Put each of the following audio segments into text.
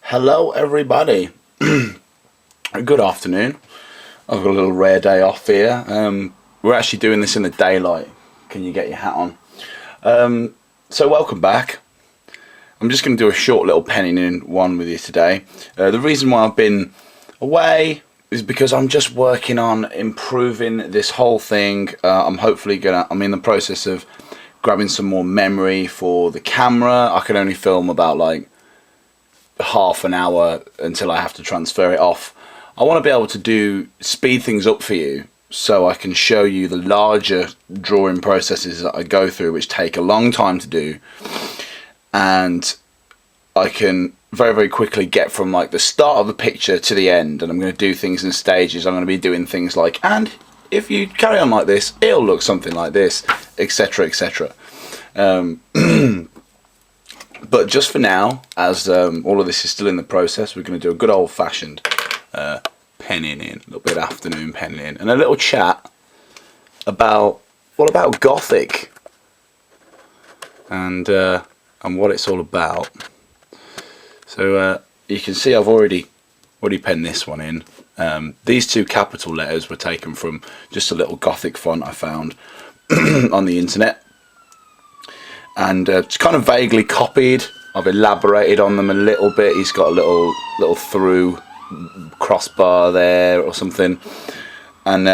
Hello everybody. Good afternoon. I've got a little rare day off here. We're actually doing this in the daylight. Can you get your hat on? So welcome back. I'm just going to do a short little penning in one with you today. The reason why I've been away is because I'm just working on improving this whole thing. I'm in the process of grabbing some more memory for the camera. I can only film about like half an hour until I have to transfer it off. I want to be able to speed things up for you so I can show you the larger drawing processes that I go through, which take a long time to do, and I can very, very quickly get from like the start of the picture to the end. And I'm going to do things in stages. I'm going to be doing things like, and if you carry on like this, it'll look something like this, etc, etc. But just for now, as all of this is still in the process, we're going to do a good old-fashioned penning in, a little bit of afternoon penning in, and a little chat about Gothic and what it's all about. So you can see I've already penned this one in. These two capital letters were taken from just a little Gothic font I found on the internet, and it's kind of vaguely copied. I've elaborated on them a little bit. He's got a little through crossbar there or something, and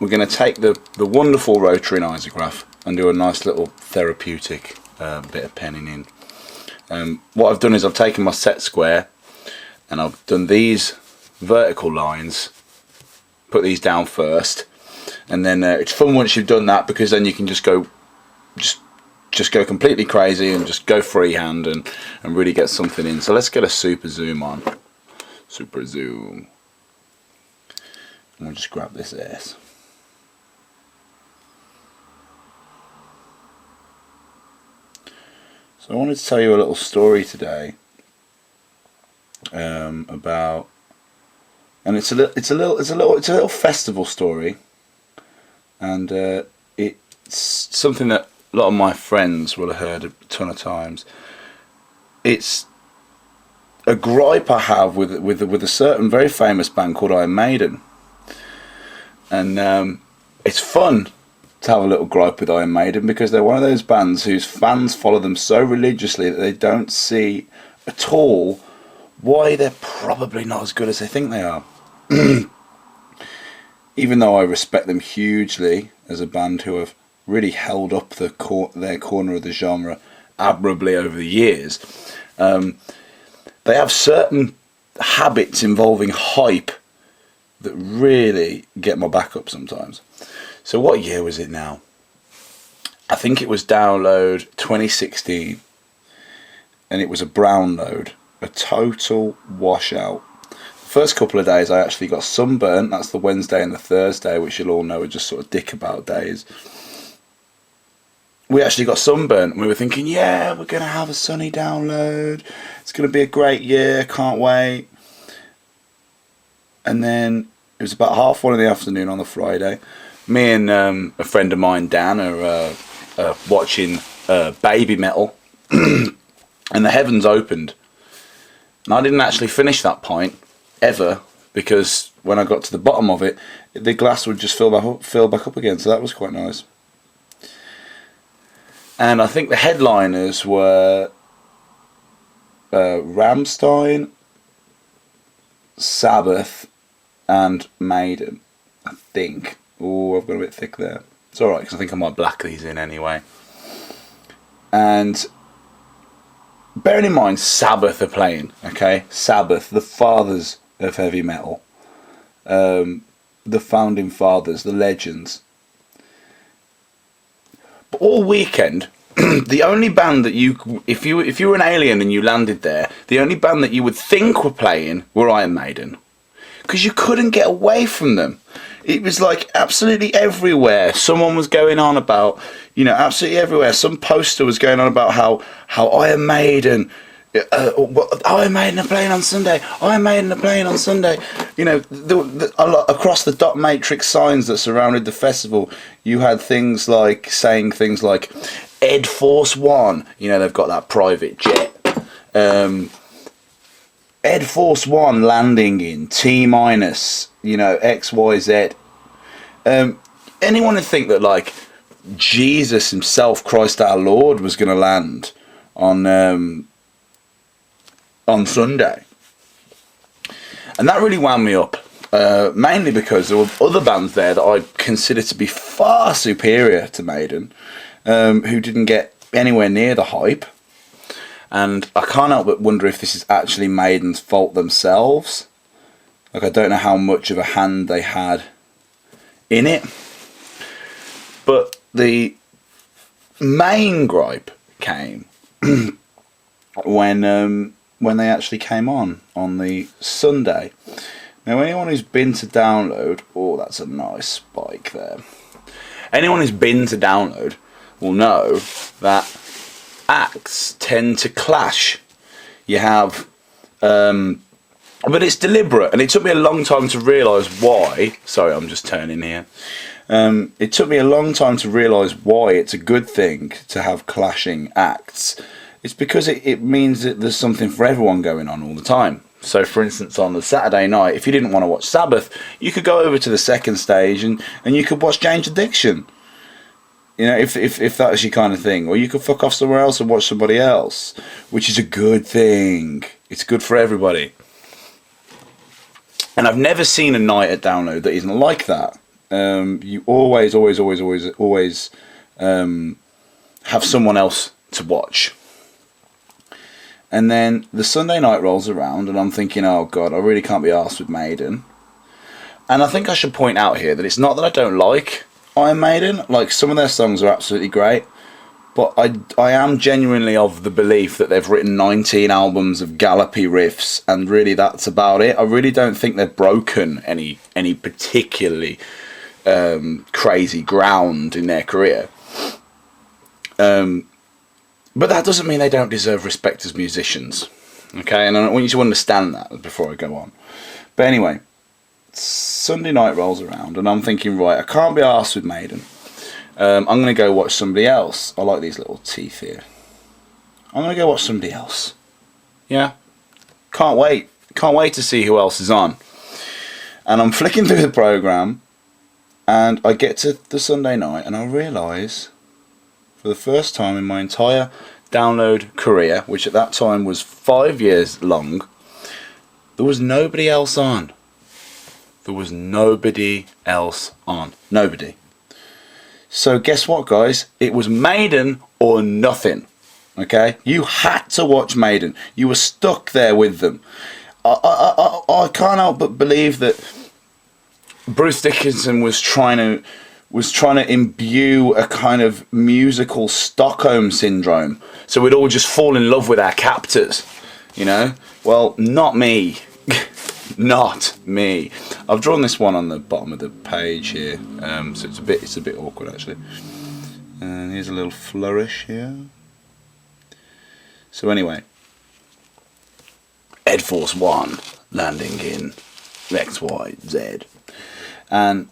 we're going to take the wonderful rotary nisograph and do a nice little therapeutic bit of penning in. What I've done is I've taken my set square and I've done these vertical lines, put these down first, and then it's fun once you've done that, because then you can just go completely crazy and just go freehand and really get something in. So let's get a super zoom on. Super zoom. And we'll just grab this S. So I wanted to tell you a little story today about, and it's a little festival story, and it's something that a lot of my friends will have heard a ton of times. It's a gripe I have with a certain very famous band called Maiden, and it's fun to have a little gripe with Iron Maiden, because they're one of those bands whose fans follow them so religiously that they don't see at all why they're probably not as good as they think they are. Even though I respect them hugely as a band who have really held up their corner of the genre admirably over the years, they have certain habits involving hype that really get my back up sometimes. So what year was it now? I think it was download 2016, and it was a brown load, a total washout. First couple of days I actually got sunburnt. That's the Wednesday and the Thursday, which you'll all know are just sort of dick about days. We actually got sunburnt, and we were thinking, yeah, we're going to have a sunny download, it's going to be a great year, can't wait. And then it was about 1:30 in the afternoon on the Friday. Me and a friend of mine, Dan, are watching Baby Metal, and the heavens opened. And I didn't actually finish that pint ever, because when I got to the bottom of it, the glass would just fill back up again. So that was quite nice. And I think the headliners were Rammstein, Sabbath, and Maiden, I think. Oh, I've got a bit thick there. It's alright, because I think I might black these in anyway. And bearing in mind, Sabbath are playing, okay? Sabbath, the fathers of heavy metal. The founding fathers, the legends. But all weekend, the only band that if you were an alien and you landed there, the only band that you would think were playing were Iron Maiden. Because you couldn't get away from them. It was like absolutely everywhere. Someone was going on about, absolutely everywhere. Some poster was going on about how Iron Maiden, Iron Maiden are playing on Sunday. Iron Maiden are playing on Sunday. Across the dot matrix signs that surrounded the festival, you had saying things like Ed Force One. They've got that private jet. Ed Force One landing in T minus, X, Y, Z. Anyone would think that like Jesus himself, Christ our Lord, was going to land on Sunday, and that really wound me up. Mainly because there were other bands there that I consider to be far superior to Maiden, who didn't get anywhere near the hype. And I can't help but wonder if this is actually Maiden's fault themselves. Like, I don't know how much of a hand they had in it. But the main gripe came when they actually came on the Sunday. Now, anyone who's been to Download... Oh, that's a nice spike there. Anyone who's been to Download will know that acts tend to clash. You have... but it's deliberate, and it took me a long time to realise why. Sorry, I'm just turning here. It took me a long time to realise why it's a good thing to have clashing acts. It's because it means that there's something for everyone going on all the time. So, for instance, on the Saturday night, if you didn't want to watch Sabbath, you could go over to the second stage and you could watch Jane's Addiction. If that was your kind of thing. Or you could fuck off somewhere else and watch somebody else, which is a good thing. It's good for everybody. And I've never seen a night at Download that isn't like that. You always have someone else to watch. And then the Sunday night rolls around and I'm thinking, oh God, I really can't be arsed with Maiden. And I think I should point out here that it's not that I don't like Iron Maiden. Like, some of their songs are absolutely great. But I am genuinely of the belief that they've written 19 albums of gallopy riffs, and really that's about it. I really don't think they've broken any particularly crazy ground in their career. But that doesn't mean they don't deserve respect as musicians. Okay, and I want you to understand that before I go on. But anyway, Sunday night rolls around and I'm thinking, right, I can't be arsed with Maiden. I'm going to go watch somebody else. I like these little teeth here. I'm going to go watch somebody else. Yeah? Can't wait. Can't wait to see who else is on. And I'm flicking through the programme and I get to the Sunday night and I realise, for the first time in my entire Download career, which at that time was 5 years long, there was nobody else on. There was nobody else on. Nobody. So guess what, guys? It was Maiden or nothing. Okay? You had to watch Maiden. You were stuck there with them. I can't help but believe that Bruce Dickinson was trying to imbue a kind of musical Stockholm syndrome, so we'd all just fall in love with our captors, Well, not me. Not me. I've drawn this one on the bottom of the page here, so it's a bit awkward actually. And here's a little flourish here. So anyway, Ed Force One landing in X, Y, Z, and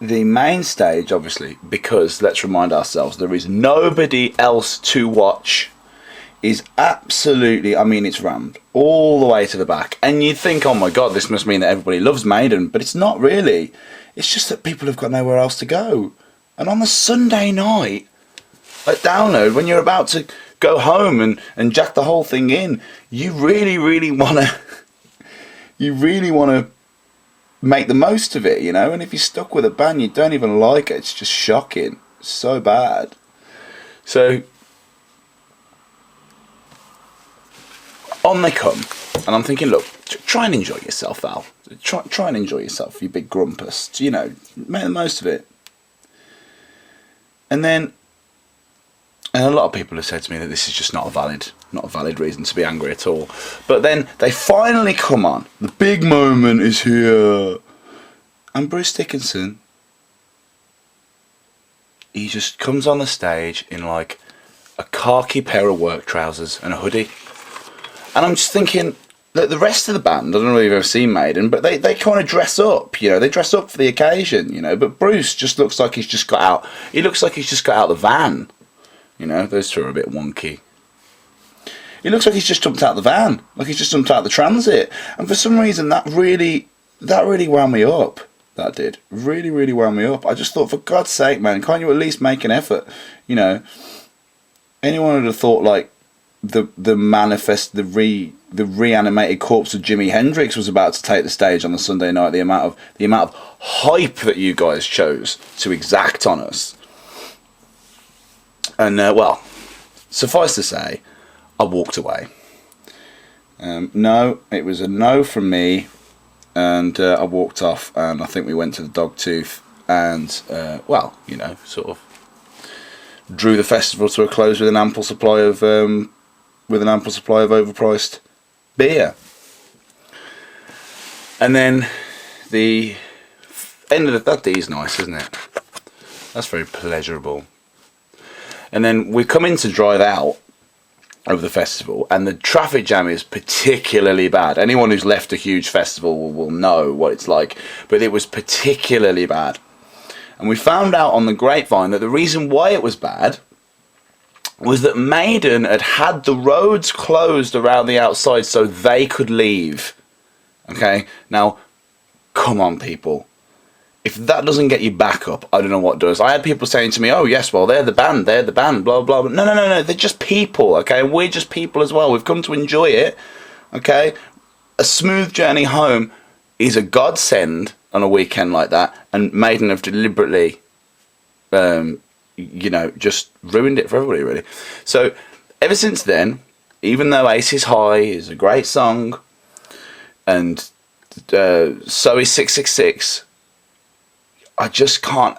the main stage, obviously, because let's remind ourselves there is nobody else to watch, is absolutely, it's rammed all the way to the back. And you'd think, oh my God, this must mean that everybody loves Maiden, but it's not really. It's just that people have got nowhere else to go. And on the Sunday night at Download, when you're about to go home and jack the whole thing in, you really want to make the most of it, and if you're stuck with a band you don't even like it, it's just shocking. It's so bad. So on they come, and I'm thinking, look, try and enjoy yourself, Al. Try and enjoy yourself, you big grumpus. Make the most of it. And a lot of people have said to me that this is just not a valid reason to be angry at all. But then they finally come on. The big moment is here. And Bruce Dickinson, he just comes on the stage in like a khaki pair of work trousers and a hoodie. And I'm just thinking that the rest of the band, I don't know if you've ever seen Maiden, but they kind of dress up, they dress up for the occasion, but Bruce just looks like he's just got out. He looks like he's just got out the van. Those two are a bit wonky. He looks like he's just jumped out the van, like he's just jumped out the transit. And for some reason, that really wound me up. That did really wound me up. I just thought, for God's sake, man, can't you at least make an effort? You know, anyone would have thought like the reanimated corpse of Jimi Hendrix was about to take the stage on the Sunday night. The amount of hype that you guys chose to exact on us. And well, suffice to say, I walked away. No, it was a no from me, and I walked off, and I think we went to the Dogtooth, and well, you know, sort of drew the festival to a close with an ample supply of overpriced beer. And then the end of that day is nice, isn't it? That's very pleasurable. And then we come in to drive out over the festival, and the traffic jam is particularly bad. Anyone who's left a huge festival will know what it's like, but it was particularly bad. And we found out on the grapevine that the reason why it was bad was that Maiden had the roads closed around the outside so they could leave. Okay? Now, come on, people. If that doesn't get you back up, I don't know what does. I had people saying to me, oh yes, well, they're the band, blah, blah, blah. No, they're just people, okay? We're just people as well. We've come to enjoy it, okay? A smooth journey home is a godsend on a weekend like that, and Maiden have deliberately, you know, just ruined it for everybody, really. So, ever since then, even though Aces High is a great song, and so is 666, I just can't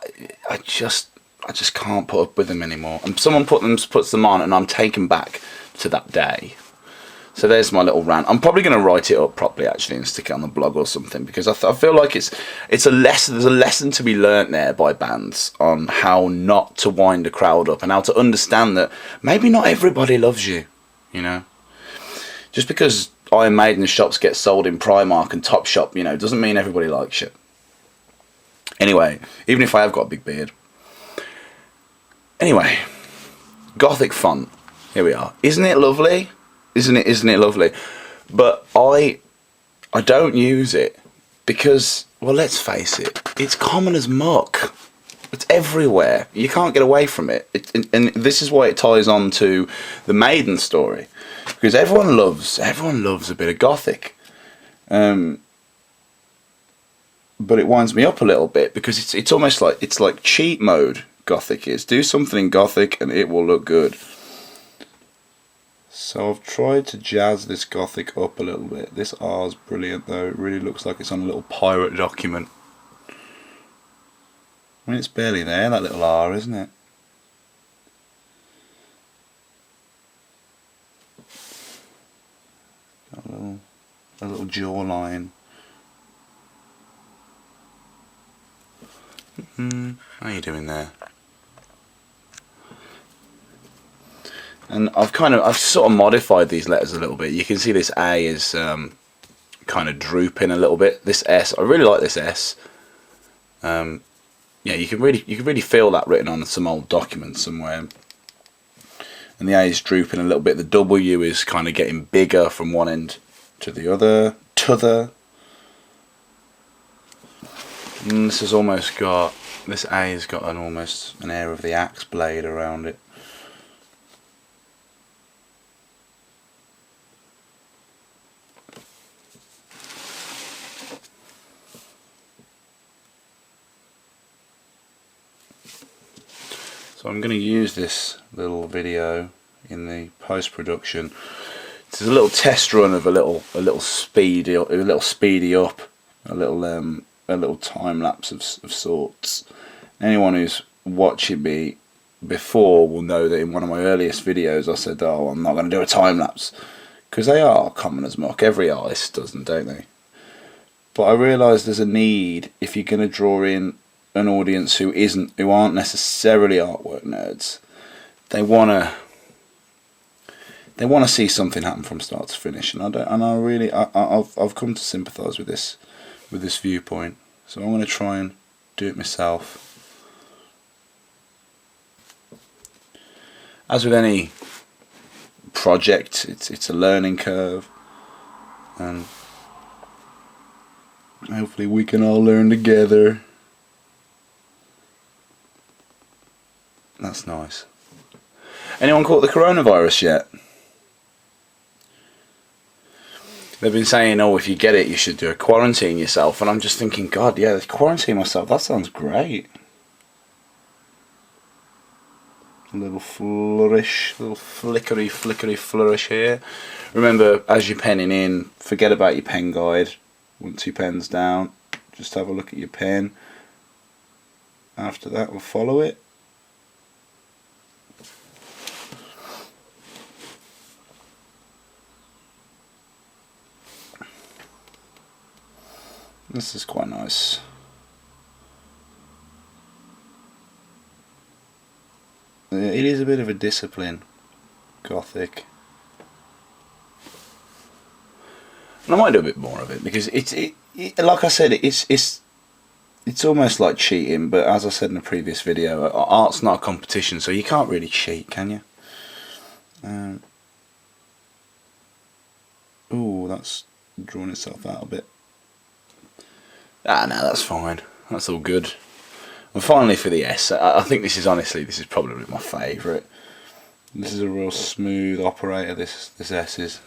put up with them anymore. And someone puts them on, and I'm taken back to that day. So there's my little rant. I'm probably going to write it up properly, actually, and stick it on the blog or something, because I feel like it's a lesson. There's a lesson to be learnt there by bands on how not to wind a crowd up, and how to understand that maybe not everybody loves you. You know, just because Iron Maiden shops get sold in Primark and Topshop, you know, doesn't mean everybody likes you. Anyway, even if I have got a big beard. Anyway, Gothic font. Here we are. Isn't it lovely? Isn't it lovely? But I don't use it because, well, let's face it, it's common as muck. It's everywhere. You can't get away from it. And this is why it ties on to the Maiden story, because everyone loves a bit of Gothic. But it winds me up a little bit because it's almost like cheat mode. Gothic is. Do something in Gothic and it will look good. So I've tried to jazz this Gothic up a little bit. This R's brilliant though. It really looks like it's on a little pirate document. I mean, it's barely there, that little R, isn't it? Got a little jawline. How are you doing there? And I've sort of modified these letters a little bit. You can see this A is kind of drooping a little bit. This S, I really like this S. Yeah, you can really feel that written on some old document somewhere. And the A is drooping a little bit. The W is kind of getting bigger from one end to the other. And this has almost got, this A has got almost an air of the axe blade around it. So I'm going to use this little video in the post-production. It's a little test run of a little speedy up, a little time lapse of sorts. Anyone who's watching me before will know that in one of my earliest videos I said, "Oh, I'm not going to do a time lapse," because they are common as muck. Every artist does them, don't they? But I realise there's a need if you're going to draw in an audience who aren't necessarily artwork nerds. They wanna see something happen from start to finish, and I've come to sympathise with this viewpoint. So I'm going to try and do it myself. As with any project. It's a learning curve, and hopefully we can all learn together. That's nice. Anyone caught the coronavirus yet? They've been saying, oh, if you get it, you should do a quarantine yourself. And I'm just thinking, God, yeah, quarantine myself, that sounds great. A little flourish, little flickery flourish here. Remember, as you're penning in, forget about your pen guide. Once your pen's down, just have a look at your pen. After that, we'll follow it. This is quite nice. It is a bit of a discipline, Gothic. And I might do a bit more of it because it's like I said, it's almost like cheating. But as I said in the previous video, art's not a competition, so you can't really cheat, can you? Oh, that's drawn itself out a bit. Ah, no, that's fine. That's all good. And finally for the S, I think this is probably my favourite. This is a real smooth operator, this S is.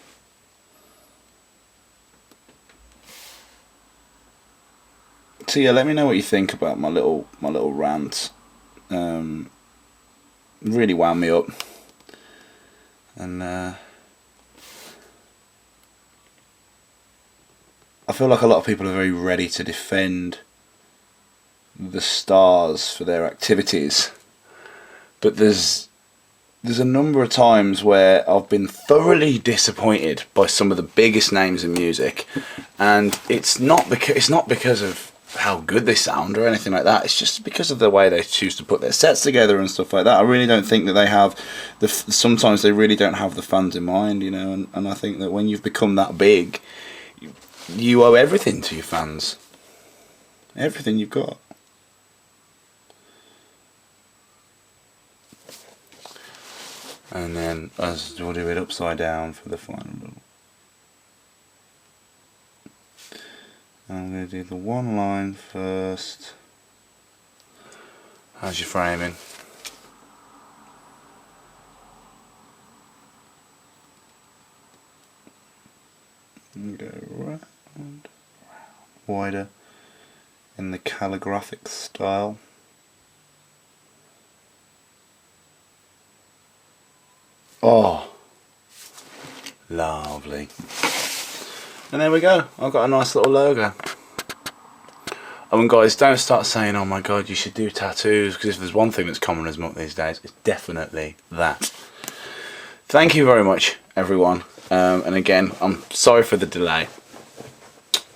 So yeah, let me know what you think about my little rant. Really wound me up. And I feel like a lot of people are very ready to defend the stars for their activities, but there's a number of times where I've been thoroughly disappointed by some of the biggest names in music, and it's not because of how good they sound or anything like that. It's just because of the way they choose to put their sets together and stuff like that. I really don't think that they have sometimes they really don't have the fans in mind, you know, and I think that when you've become that big, you owe everything to your fans. Everything you've got. And then we'll do it upside down for the final. I'm going to do the one line first. How's your framing? And go round, wider in the calligraphic style. Oh, lovely. And there we go. I've got a nice little logo. Oh, and guys, don't start saying, oh my god, you should do tattoos, because if there's one thing that's common as much these days, it's definitely that. Thank you very much, everyone. And again, I'm sorry for the delay.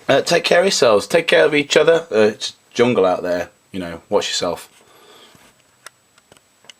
Take care of yourselves. Take care of each other. It's jungle out there. You know, watch yourself.